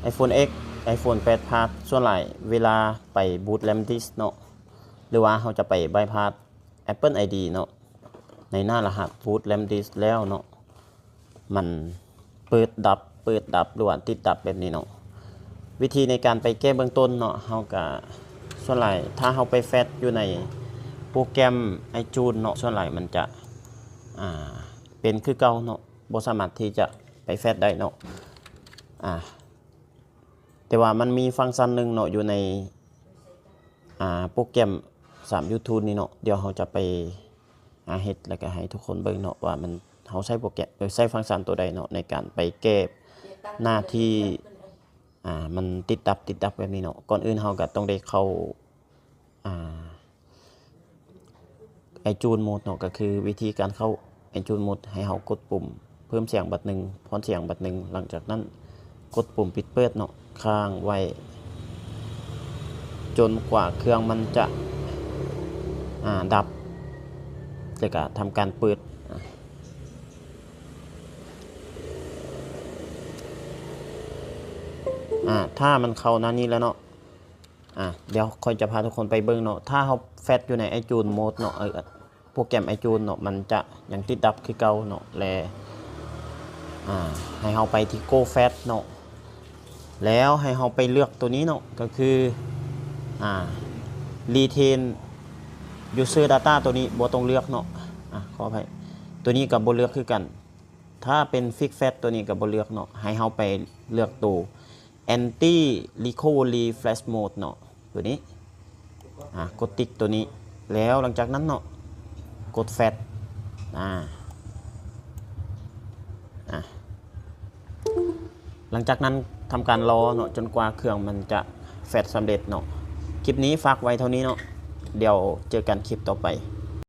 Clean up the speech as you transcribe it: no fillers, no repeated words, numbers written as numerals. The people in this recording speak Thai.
iPhone X iPhone 8 Plus ส่วนหลายเวลาไปบูตแรมดิสเนาะหรือว่าเราจะไปบายพาส Apple ID เนาะในหน้ารหัสบูตแรมดิสแล้วเนาะมันเปิดดับหรือว่าติดดับแบบนี้เนาะวิธีในการไปแก้เบื้องต้นเนาะเราก็ส่วนหลายถ้าเราไปแฟตอยู่ในโปรแกรม iTunes เนาะส่วนหลายมันจะเป็นคือเก่าเนาะบ่สามารถที่จะไปแฟตได้เนาะแต่ว่ามันมีฟังก์ชันหนึ่งเนาะอยู่ในโปรแกรม3 YouTube นี่เนาะเดี๋ยวเราจะไปเฮ็ดแล้วก็ให้ทุกคนเบิ่งเนาะว่ามันเราใช้โปรแกรมใช้ฟังก์ชันตัวใดเนาะในการไปแก้หน้าที่มันติดดับแบบนี้เนาะก่อนอื่นเราก็ต้องได้เข้าiTunes Mode เนาะก็คือวิธีการเข้า iTunes Mode ให้เรากดปุ่มเพิ่มเสียงบัดนึงพอนเสียงบัดนึงหลังจากนั้นกดปุ่มปิดเปิดเนาะค้างไว้จนกว่าเครื่องมันจะดับแล้วก็ทำการเปิดถ้ามันเข้าหน้านี้แล้วเนาะเดี๋ยวค่อยจะพาทุกคนไปเบิ่งเนาะถ้าเราแฟตอยู่ใน iTunes Mode เนาะโปรแกรม iTunes เนาะมันจะยังติดดับคือเก่าเนาะและให้เราไปที่ Go Fat เนาะแล้วให้เราไปเลือกตัวนี้เนาะก็คือRetain User Data ตัวนี้บ่ต้องเลือกเนาะขออภัยตัวนี้กับบ่เลือกคือกันถ้าเป็น Fix Fat ตัวนี้กับบ่เลือกเนาะให้เราไปเลือกตัว Anti Recovery Flash Mode เนาะตัวนี้กดติ๊กตัวนี้แล้วหลังจากนั้นเนาะกด Fat หลังจากนั้นทำการรอเนาะจนกว่าเครื่องมันจะแฟตสำเร็จเนาะคลิปนี้ฝากไว้เท่านี้เนาะเดี๋ยวเจอกันคลิปต่อไป